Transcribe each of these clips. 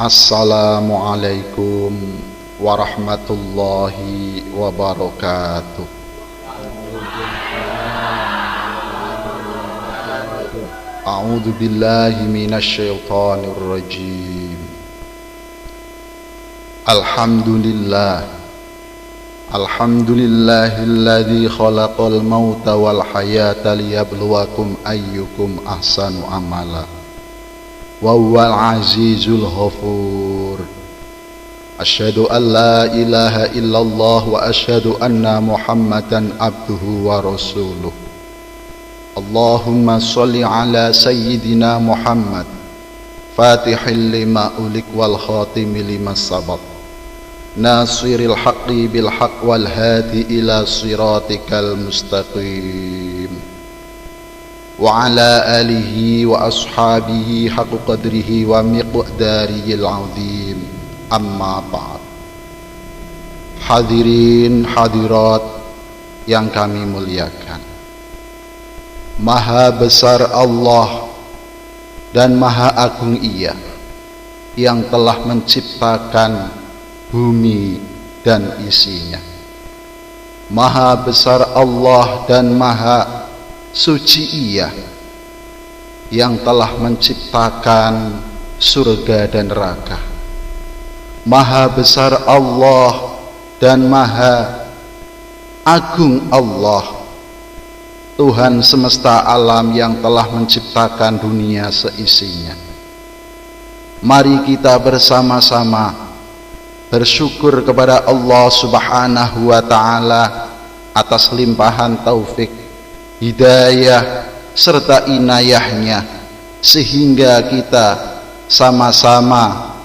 Assalamualaikum warahmatullahi wabarakatuh. A'udzu billahi minasy syaithanir rajim. Alhamdulillahilladzi khalaqal mauta wal hayata liyabluwakum ayyukum ahsanu amala. Wa huwal azizul ghafur. Asyhadu an la ilaha illallah wa asyhadu anna Muhammadan abduhu wa rasuluh. Allahumma sholli ala sayyidina Muhammad fatihil lima ulik wal khatimi lima sabaq nasiril haqqi bil haqq wal hadi ila siratikal mustaqim wa ala alihi wa ashabihi haqqa qadrihi wa miqdarihil azim. Amma ba'd. Hadirin hadirat yang kami muliakan, Maha besar Allah dan Maha agung Ia yang telah menciptakan bumi dan isinya. Maha besar Allah dan Maha suci Ia yang telah menciptakan surga dan neraka. Maha besar Allah dan Maha agung Allah, Tuhan semesta alam yang telah menciptakan dunia seisinya. Mari kita bersama-sama bersyukur kepada Allah Subhanahu wa ta'ala atas limpahan taufik, hidayah serta inayahnya, sehingga kita sama-sama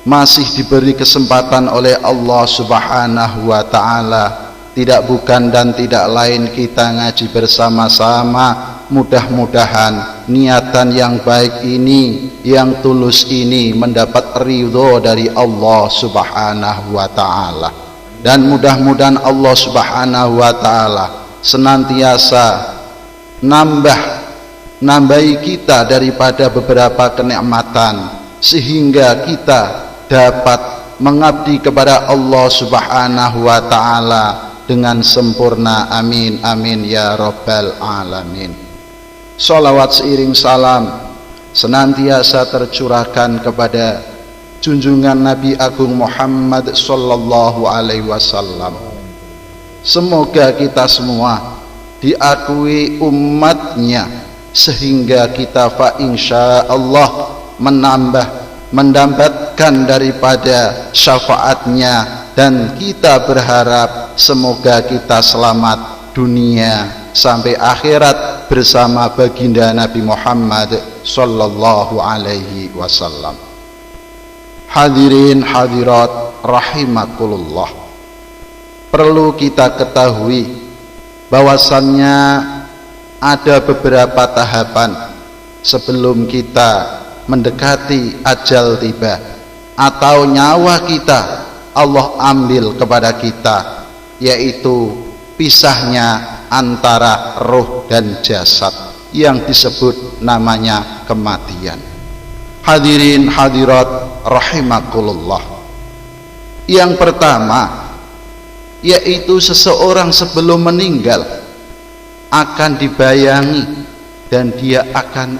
masih diberi kesempatan oleh Allah Subhanahu wa ta'ala. Tidak bukan dan tidak lain kita ngaji bersama-sama. Mudah-mudahan niatan yang baik ini, yang tulus ini mendapat ridho dari Allah Subhanahu wa ta'ala. Dan mudah-mudahan Allah Subhanahu wa ta'ala senantiasa nambahi kita daripada beberapa kenikmatan, sehingga kita dapat mengabdi kepada Allah Subhanahu wa ta'ala dengan sempurna. Amin amin ya rabbal alamin. Salawat seiring salam senantiasa tercurahkan kepada junjungan Nabi Agung Muhammad sallallahu alaihi wasallam. Semoga kita semua diakui umatnya, sehingga kita fa insyaallah mendapatkan daripada syafaatnya, dan kita berharap semoga kita selamat dunia sampai akhirat bersama baginda Nabi Muhammad sallallahu alaihi wasallam. Hadirin hadirat rahimakumullah, perlu kita ketahui bahwasannya ada beberapa tahapan sebelum kita mendekati ajal tiba atau nyawa kita Allah ambil kepada kita, yaitu pisahnya antara roh dan jasad yang disebut namanya kematian. Hadirin hadirat rahimakumullah, yang pertama yaitu seseorang sebelum meninggal akan dibayangi dan dia akan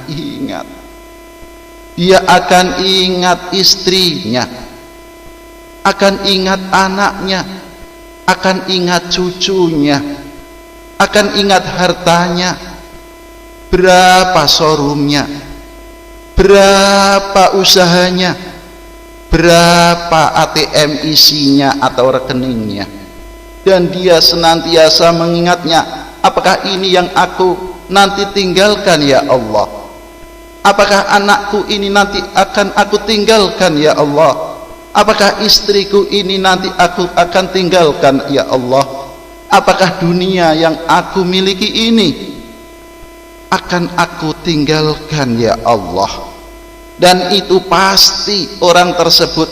ingat istrinya, akan ingat anaknya, akan ingat cucunya, akan ingat hartanya, berapa showroomnya, berapa usahanya, berapa ATM isinya atau rekeningnya, dan dia senantiasa mengingatnya, apakah ini yang aku nanti tinggalkan ya Allah? Apakah anakku ini nanti akan aku tinggalkan ya Allah? Apakah istriku ini nanti aku akan tinggalkan ya Allah? Apakah dunia yang aku miliki ini akan aku tinggalkan ya Allah? Dan itu pasti orang tersebut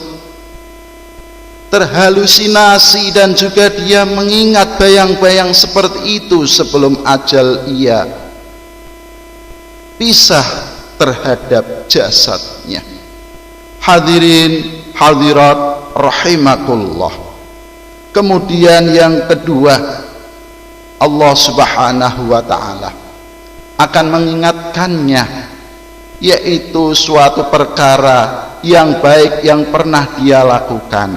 terhalusinasi dan juga dia mengingat bayang-bayang seperti itu sebelum ajal ia pisah terhadap jasadnya. Hadirin hadirat rahimakumullah. Kemudian yang kedua, Allah Subhanahu wa ta'ala akan mengingatkannya, yaitu suatu perkara yang baik yang pernah dia lakukan.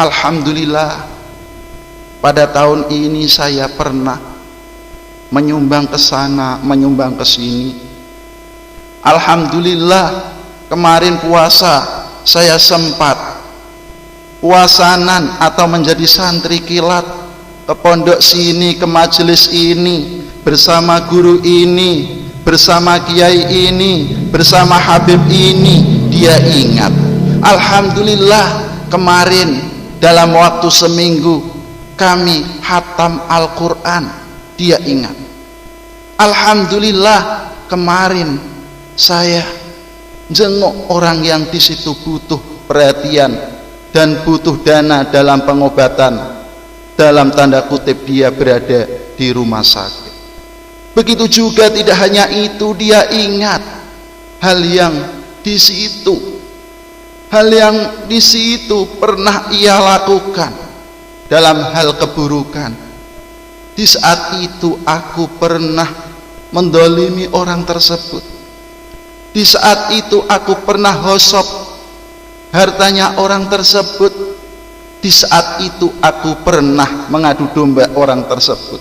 Alhamdulillah, pada tahun ini saya pernah menyumbang ke sana, menyumbang ke sini. Alhamdulillah, kemarin puasa saya sempat puasanan atau menjadi santri kilat ke pondok sini, ke majelis ini, bersama guru ini, bersama kiai ini, bersama habib ini. Dia ingat. Alhamdulillah, kemarin dalam waktu seminggu kami hatam Al-Quran. Dia ingat. Alhamdulillah, kemarin saya jenguk orang yang di situ butuh perhatian dan butuh dana dalam pengobatan. Dalam tanda kutip, dia berada di rumah sakit. Begitu juga tidak hanya itu, dia ingat hal yang di situ, hal yang di situ pernah ia lakukan dalam hal keburukan. Di saat itu aku pernah mendolimi orang tersebut. Di saat itu aku pernah hosop hartanya orang tersebut. Di saat itu aku pernah mengadu domba orang tersebut.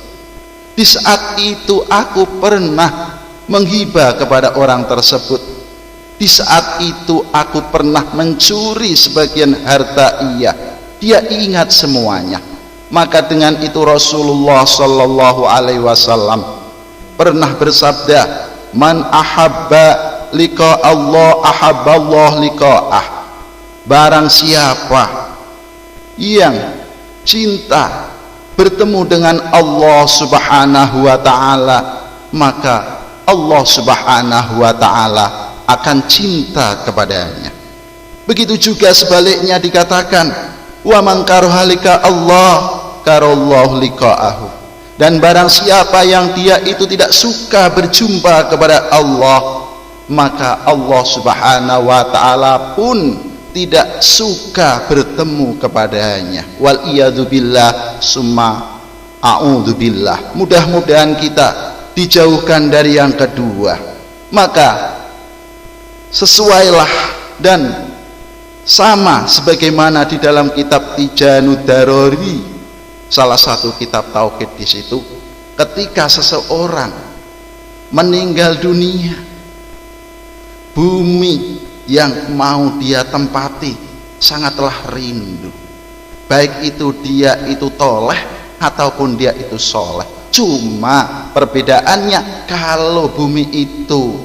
Di saat itu aku pernah menghibah kepada orang tersebut. Di saat itu aku pernah mencuri sebagian harta ia. Dia ingat semuanya. Maka dengan itu Rasulullah sallallahu alaihi wasallam pernah bersabda, "Man ahabba liqa Allah ahabballah liqa'ah." Barang siapa yang cinta bertemu dengan Allah Subhanahu wa ta'ala, maka Allah Subhanahu wa ta'ala akan cinta kepadanya. Begitu juga sebaliknya dikatakan, "Wa man karaha liqa Allah karallahu liqa'ahu." Dan barang siapa yang dia itu tidak suka berjumpa kepada Allah, maka Allah Subhanahu wa ta'ala pun tidak suka bertemu kepadanya. Wal iyadu billah summa a'udzu billah. Mudah-mudahan kita dijauhkan dari yang kedua. Maka sesuailah dan sama sebagaimana di dalam kitab Tijanud Darori, salah satu kitab tauhid di situ, ketika seseorang meninggal dunia, bumi yang mau dia tempati sangatlah rindu, baik itu dia itu toleh ataupun dia itu soleh. Cuma perbedaannya, kalau bumi itu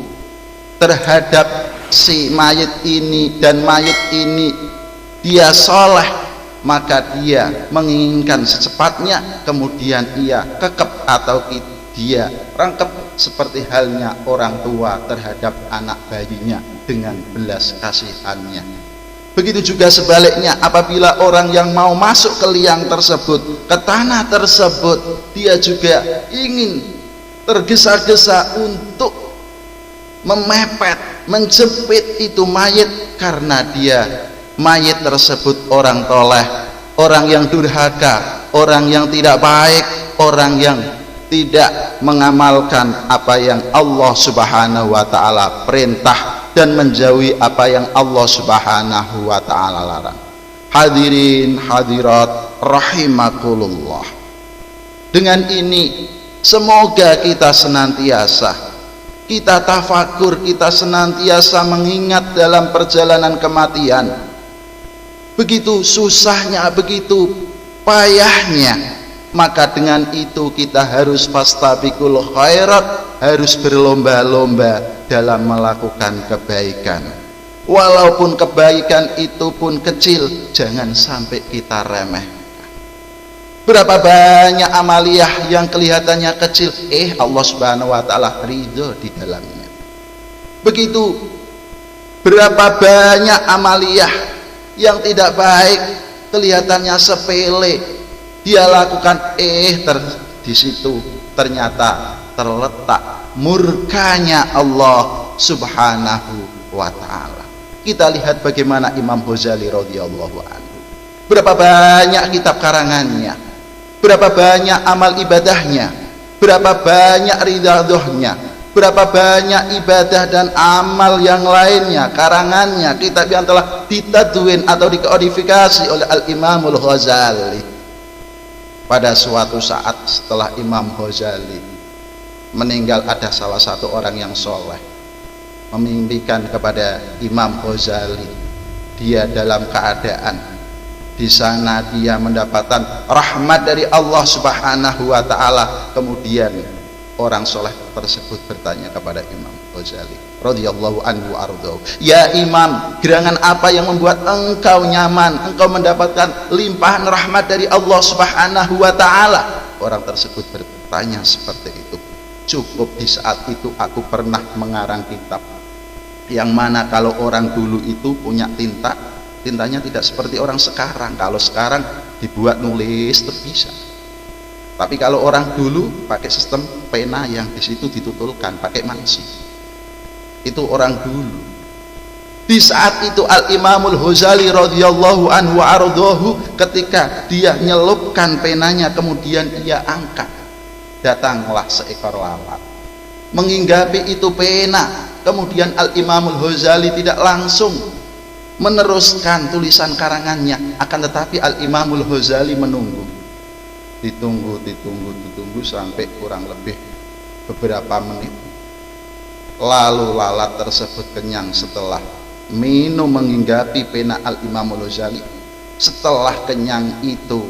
terhadap si mayit ini dan mayit ini dia soleh, maka dia menginginkan secepatnya, kemudian ia kekep atau dia rangkep, seperti halnya orang tua terhadap anak bayinya dengan belas kasihannya. Begitu juga sebaliknya, apabila orang yang mau masuk ke liang tersebut, ke tanah tersebut, dia juga ingin tergesa-gesa untuk memepet, menjepit itu mayit, karena dia mayit tersebut orang toleh, orang yang durhaka, orang yang tidak baik, orang yang tidak mengamalkan apa yang Allah Subhanahu wa ta'ala perintah dan menjauhi apa yang Allah Subhanahu wa ta'ala larang. Hadirin hadirat rahimakumullah. Dengan ini semoga kita senantiasa, kita tafakur, kita senantiasa mengingat dalam perjalanan kematian. Begitu susahnya, begitu payahnya, maka dengan itu kita harus fastabiqul khairat, harus berlomba-lomba dalam melakukan kebaikan. Walaupun kebaikan itu pun kecil, jangan sampai kita remehkan. Berapa banyak amaliyah yang kelihatannya kecil, Allah Subhanahu wa ta'ala ridho di dalamnya. Begitu berapa banyak amaliyah yang tidak baik, kelihatannya sepele, dia lakukan, di situ ternyata terletak murkanya Allah Subhanahu wa ta'ala. Kita lihat bagaimana Imam Ghazali radhiyallahu anhu. Berapa banyak kitab karangannya, berapa banyak amal ibadahnya, berapa banyak ridhonya, berapa banyak ibadah dan amal yang lainnya, karangannya, kitab yang telah ditadwin atau dikodifikasi oleh Al-Imamul Ghazali. Pada suatu saat setelah Imam Ghazali meninggal, ada salah satu orang yang soleh memimpikan kepada Imam Ghazali. Dia dalam keadaan di sana dia mendapatkan rahmat dari Allah Subhanahu wa taala. Kemudian orang soleh tersebut bertanya kepada Imam Ghazali radhiyallahu anhu ardhahu, "Ya Imam, gerangan apa yang membuat engkau nyaman, engkau mendapatkan limpahan rahmat dari Allah Subhanahu wa taala?" Orang tersebut bertanya seperti itu. "Cukup di saat itu aku pernah mengarang kitab yang mana kalau orang dulu itu punya tinta, tintanya tidak seperti orang sekarang. Kalau sekarang dibuat nulis terpisah, tapi kalau orang dulu pakai sistem pena yang di situ ditutulkan pakai mansi. Itu orang dulu." Di saat itu Al-Imamul Ghazali radhiyallahu anhu ardhahu, ketika dia nyelupkan penanya kemudian ia angkat, datanglah seekor lalat menghinggapi itu pena. Kemudian Al-Imamul Ghazali tidak langsung meneruskan tulisan karangannya, akan tetapi Al-Imamul Ghazali menunggu, ditunggu sampai kurang lebih beberapa menit. Lalu lalat tersebut kenyang setelah minum menghinggapi pena Al-Imamul Ghazali. Setelah kenyang itu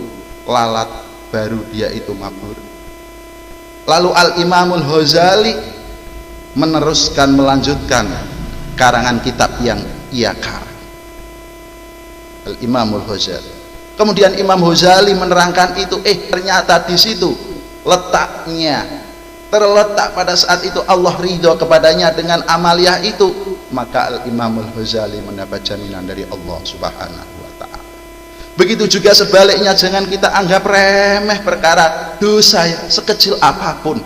lalat baru dia itu mabur. Lalu Al-Imamul Ghazali melanjutkan karangan kitab yang ia karang. Al-Imamul Ghazali. Kemudian Imam Ghazali menerangkan itu, ternyata di situ letaknya, terletak pada saat itu Allah ridho kepadanya dengan amaliyah itu. Maka Al-Imamul Ghazali mendapat jaminan dari Allah Subhanahu wa ta'ala. Begitu juga sebaliknya, jangan kita anggap remeh perkara dosa sekecil apapun.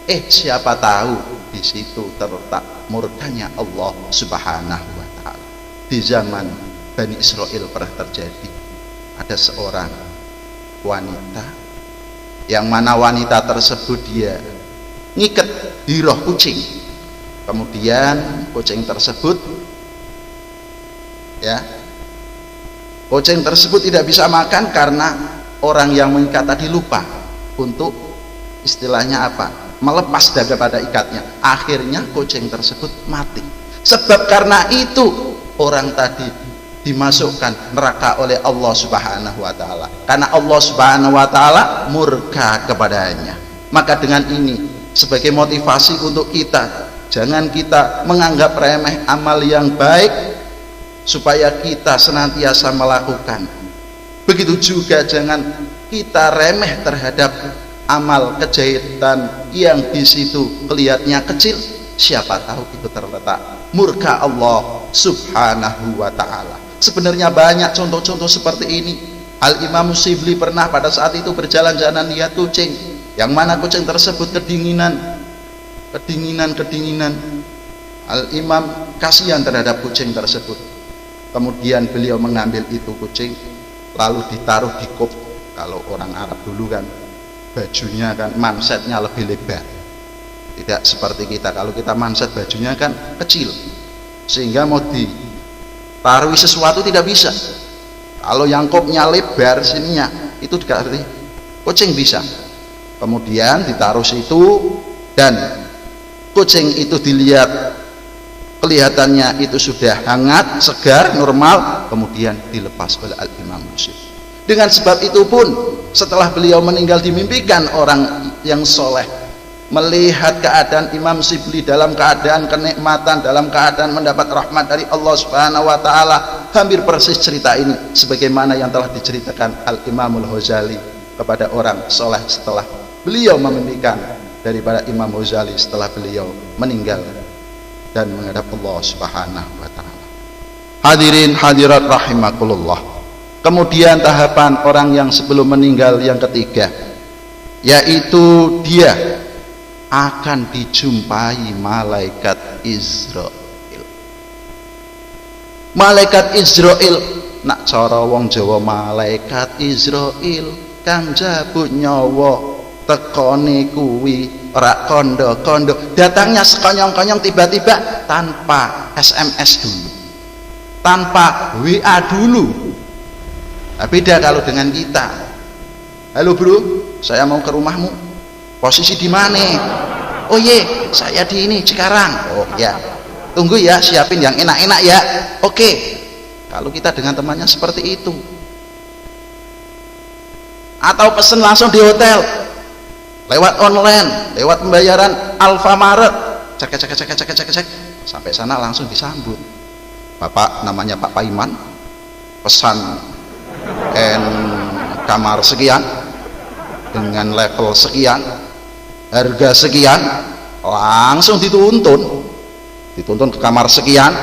Siapa tahu di situ terletak murkanya Allah Subhanahu wa ta'ala. Di zaman Bani Israel pernah terjadi, ada seorang wanita yang mana wanita tersebut dia ngiket di roh kucing. Kemudian kucing tersebut tidak bisa makan karena orang yang mengikat tadi lupa untuk istilahnya melepas daripada ikatnya. Akhirnya kucing tersebut mati. Sebab karena itu orang tadi dimasukkan neraka oleh Allah Subhanahu wa ta'ala, karena Allah Subhanahu wa ta'ala murka kepadanya. Maka dengan ini sebagai motivasi untuk kita, jangan kita menganggap remeh amal yang baik, supaya kita senantiasa melakukan. Begitu juga jangan kita remeh terhadap amal kejahitan yang di situ kelihatannya kecil. Siapa tahu itu terletak murka Allah Subhanahu wa ta'ala. Sebenarnya banyak contoh-contoh seperti ini. Al-Imam Shibli pernah pada saat itu berjalan-jalan lihat kucing, yang mana kucing tersebut kedinginan. Al-Imam kasihan terhadap kucing tersebut. Kemudian beliau mengambil itu kucing, lalu ditaruh di kop. Kalau orang Arab dulu kan bajunya kan mansetnya lebih lebar, tidak seperti kita. Kalau kita manset bajunya kan kecil, sehingga mau ditaruh sesuatu tidak bisa. Kalau yang kopnya lebar sininya, itu dikasih kucing bisa. Kemudian ditaruh situ, dan kucing itu dilihat kelihatannya itu sudah hangat, segar, normal. Kemudian dilepas oleh Al-Imam Shibli. Dengan sebab itu pun setelah beliau meninggal dimimpikan orang yang soleh melihat keadaan Imam Shibli dalam keadaan kenikmatan, dalam keadaan mendapat rahmat dari Allah Subhanahu wa ta'ala. Hampir persis cerita ini sebagaimana yang telah diceritakan Al-Imamul Ghazali kepada orang soleh setelah beliau memimpikan daripada Imam Ghazali setelah beliau meninggal dan menghadap Allah Subhanahu wa ta'ala. Hadirin hadirat rahimakumullah. Kemudian tahapan orang yang sebelum meninggal yang ketiga, yaitu dia akan dijumpai malaikat Israel. Malaikat Israil, nak cara wong Jawa malaikat Israil kang jabut nyawa tekone kuwi ora kondo-kondo, datangnya sekonyong-konyong tiba-tiba tanpa SMS dulu, tanpa WA dulu. Nah, beda kalau dengan kita. Halo bro, saya mau ke rumahmu, posisi di mana? Oh ye, saya di ini Cikarang. Oh ya, tunggu ya, siapin yang enak-enak ya. Oke. Kalau kita dengan temannya seperti itu, atau pesen langsung di hotel lewat online, lewat pembayaran Alfamaret, cek sampai sana langsung disambut. Bapak namanya Pak Paiman, pesan kamar sekian dengan level sekian, harga sekian, langsung dituntun ke kamar sekian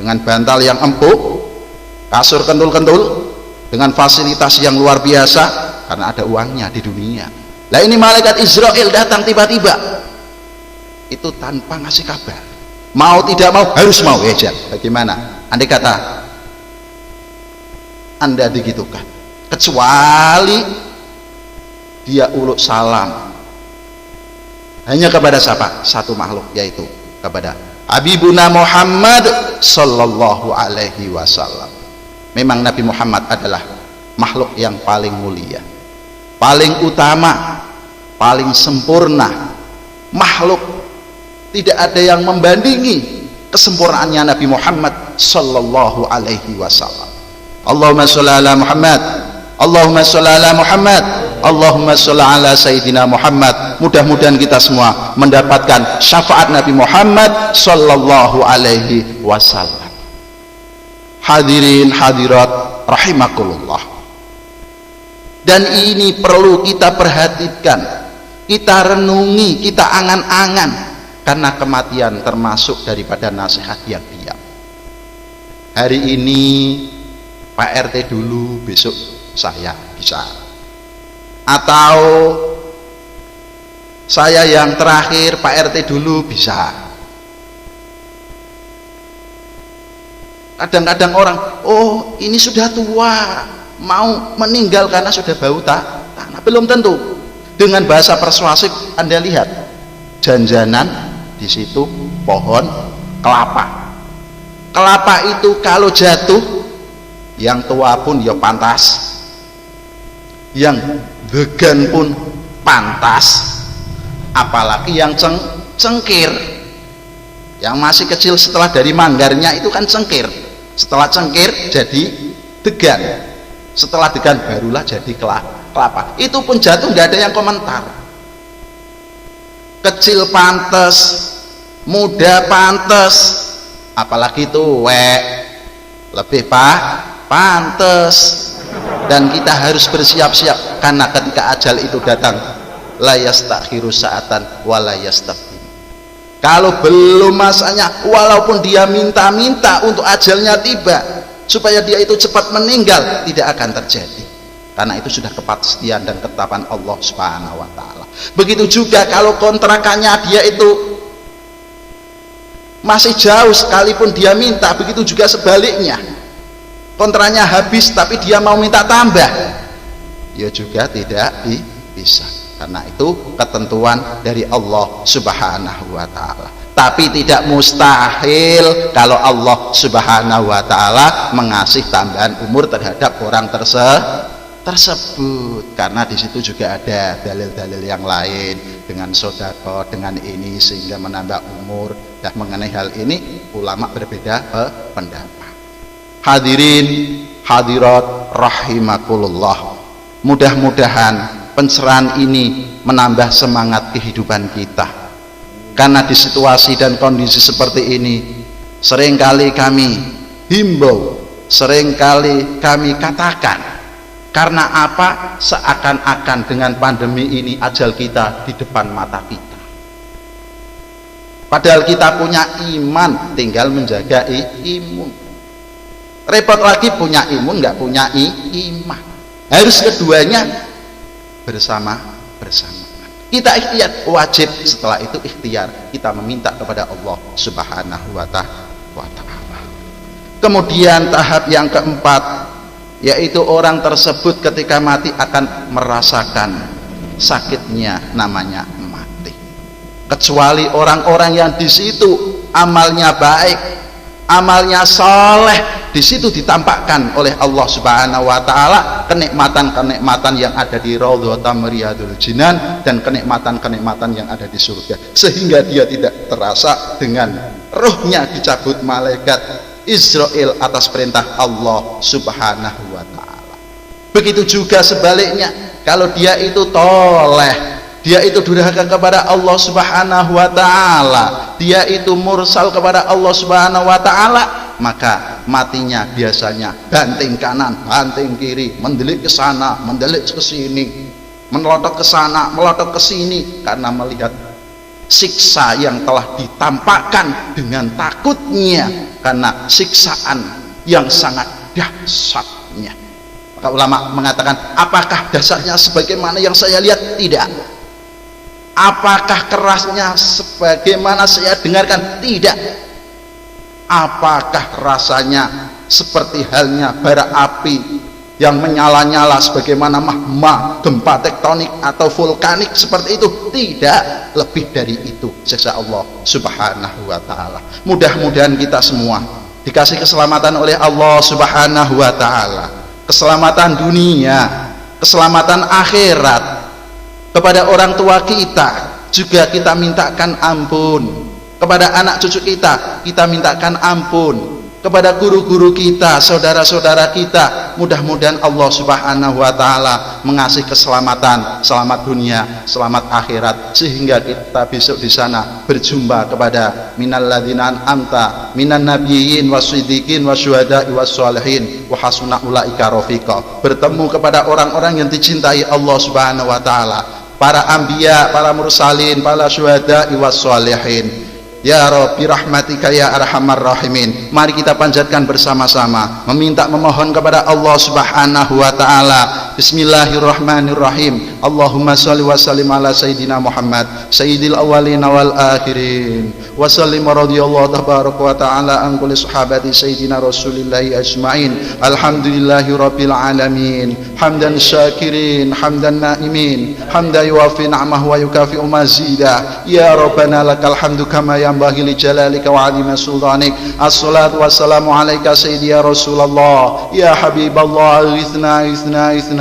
dengan bantal yang empuk, kasur kentul-kentul, dengan fasilitas yang luar biasa, karena ada uangnya di dunia. Lah ini malaikat Israil datang tiba-tiba, itu tanpa ngasih kabar, mau tidak mau harus mau ya. Bagaimana andai kata Anda digitukan, kecuali dia uluk salam hanya kepada siapa? Satu makhluk, yaitu kepada Habibuna Muhammad sallallahu alaihi wasallam. Memang Nabi Muhammad adalah makhluk yang paling mulia, paling utama, paling sempurna makhluk. Tidak ada yang membandingi kesempurnaannya Nabi Muhammad sallallahu alaihi wasallam. Allahumma sholli ala Muhammad, Allahumma sholli ala Muhammad, Allahumma sholli ala Sayyidina Muhammad. Mudah-mudahan kita semua mendapatkan syafaat Nabi Muhammad sallallahu alaihi wasallam. Hadirin hadirat rahimakumullah. Dan ini perlu kita perhatikan, kita renungi, kita angan-angan, karena kematian termasuk daripada nasihat yang diam. Hari ini Pak RT dulu, besok saya bisa, atau saya yang terakhir, Pak RT dulu bisa. Kadang-kadang orang, oh ini sudah tua, mau meninggal karena sudah bau tanah. Belum tentu. Dengan bahasa persuasif Anda lihat, janjanan di situ pohon kelapa. Kelapa itu kalau jatuh, yang tua pun ya pantas, yang degan pun pantas, apalagi yang cengkir, yang masih kecil setelah dari manggarnya itu kan cengkir, setelah cengkir jadi degan, setelah degan barulah jadi kelapa. Itu pun jatuh nggak ada yang komentar. Kecil pantes, muda pantes, apalagi tuwek lebih pantes. Dan kita harus bersiap-siap, karena ketika ajal itu datang, la yastakhiru sa'atan wa la yastaqdim. Kalau belum masanya, walaupun dia minta-minta untuk ajalnya tiba supaya dia itu cepat meninggal, tidak akan terjadi, karena itu sudah kepastian dan ketetapan Allah Subhanahu wa taala. Begitu juga kalau kontrakannya dia itu masih jauh, sekalipun dia minta, begitu juga sebaliknya. Kontraknya habis tapi dia mau minta tambah, ya juga tidak bisa, karena itu ketentuan dari Allah Subhanahu wa taala. Tapi tidak mustahil kalau Allah Subhanahu wa taala mengasih tambahan umur terhadap orang tersebut, karena di situ juga ada dalil-dalil yang lain dengan sedekah, dengan ini, sehingga menambah umur. Dan mengenai hal ini ulama berbeda pendapat. Hadirin hadirat rahimakumullah, mudah-mudahan pencerahan ini menambah semangat kehidupan kita, karena di situasi dan kondisi seperti ini seringkali kami himbau, seringkali kami katakan, karena apa? Seakan-akan dengan pandemi ini ajal kita di depan mata kita, padahal kita punya iman, tinggal menjaga imun. Repot lagi punya imun nggak punya iman. Harus keduanya bersama. Kita ikhtiar, wajib setelah itu ikhtiar kita meminta kepada Allah Subhanahu wa taala. Kemudian tahap yang keempat, yaitu orang tersebut ketika mati akan merasakan sakitnya namanya mati. Kecuali orang-orang yang di situ amalnya baik, amalnya soleh, di situ ditampakkan oleh Allah Subhanahu wa taala kenikmatan-kenikmatan yang ada di Raudhatam Riyadul Jinan dan kenikmatan-kenikmatan yang ada di surga, sehingga dia tidak terasa dengan ruhnya dicabut malaikat Israel atas perintah Allah Subhanahu wa taala. Begitu juga sebaliknya, kalau dia itu toleh, dia itu durhaka kepada Allah Subhanahu wa taala, dia itu mursal kepada Allah Subhanahu wa taala, maka matinya biasanya banting kanan, banting kiri, mendelik ke sana, mendelik ke sini, melotot ke sana, melotot ke sini, karena melihat siksa yang telah ditampakkan dengan takutnya karena siksaan yang sangat dahsyatnya. Maka ulama mengatakan, apakah dahsyatnya sebagaimana yang saya lihat? Tidak. Apakah kerasnya sebagaimana saya dengarkan? Tidak. Apakah rasanya seperti halnya bara api yang menyala-nyala sebagaimana magma, gempa tektonik atau vulkanik seperti itu? Tidak. Lebih dari itu siksa Allah Subhanahu wa taala. Mudah-mudahan kita semua dikasih keselamatan oleh Allah Subhanahu wa taala, keselamatan dunia, keselamatan akhirat. Kepada orang tua kita juga kita mintakan ampun, kepada anak cucu kita mintakan ampun, kepada guru-guru kita, saudara-saudara kita, mudah-mudahan Allah Subhanahu wa taala mengasih keselamatan, selamat dunia, selamat akhirat, sehingga kita besok di sana berjumpa kepada minal ladzina an'amta minan nabiyyin wasiddiqin wasyuhada'i wassalihin wa hasuna ulaika rafiqa, bertemu kepada orang-orang yang dicintai Allah Subhanahu wa taala, para anbiya, para mursalin, para syuhada'i wassalihin. Ya Rabbi rahmatika ya arhamar rahimin. Mari kita panjatkan bersama-sama, memohon kepada Allah Subhanahu wa taala. Bismillahirrahmanirrahim. Allahumma shalli wa sallim ala sayyidina Muhammad sayyidil awwalin wal akhirin. Wa sallim radhiyallahu tabaraka wa taala an kulli sahabati sayyidina Rasulillahi ajmain. Alhamdulillahi rabbil alamin. Hamdan syakirin, hamdan naimin, hamdan yuwafi ni'amahu wa yukafi'u mazidah. Ya Rabbana lakal hamdu kama yanbaghi li jalalika wa 'azimi sultanik. Assalatu wassalamu alayka sayyidi ya Rasulullah, ya habiballah, ithna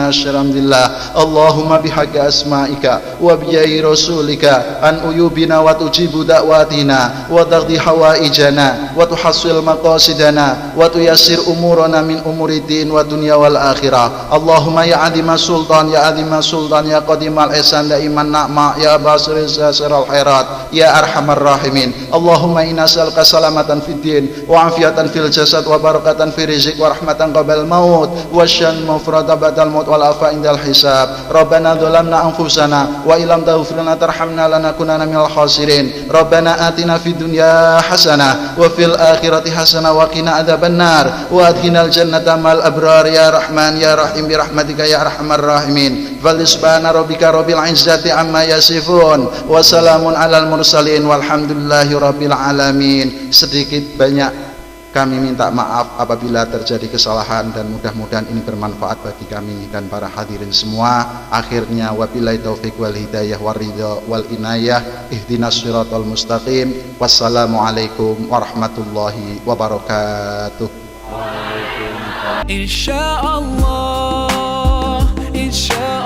asyaramdillah. Allahumma bihaqqi asma'ika wa bijahi rasulika an uyubina wa tujibu da'watina wa taqdi hawaijana wa tuhassil maqasidana wa tuyassir umurana min umuridin wa dunya wal akhirah. Allahumma ya 'azima sultan, ya 'azima sultan, ya qadimal ihsan, ya iman na'ma, ya basir al khairat, ya arhamar rahimin. Allahumma inna nas'aluka salamatan fid din wa afiatan fil jasad wa barakatan fi rizq wa rahmatan qabla maut wa syan mufrada badal maut wal afa indal hisab. Rabbana dhalamna anfusana wa illam taghfir lana tarhamna lanakunanna minal khasirin. Rabbana atina fid dunya hasanah wa fil akhirati hasanah wa qina adzabannar wa adkhilnal jannata mal abrar ya rahman ya rahim bi rahmatika ya arhamar rahimin. Subhana rabbika rabbil izzati amma yasifun wa salamun alal mursalin walhamdulillahi rabbil alamin. Sedikit banyak kami minta maaf apabila terjadi kesalahan, dan mudah-mudahan ini bermanfaat bagi kami dan para hadirin semua. Akhirnya wabillahi taufiq wal hidayah war ridha wal inayah, ihdinas siratal mustaqim. Wassalamualaikum warahmatullahi wabarakatuh. Insyaallah, insyaallah.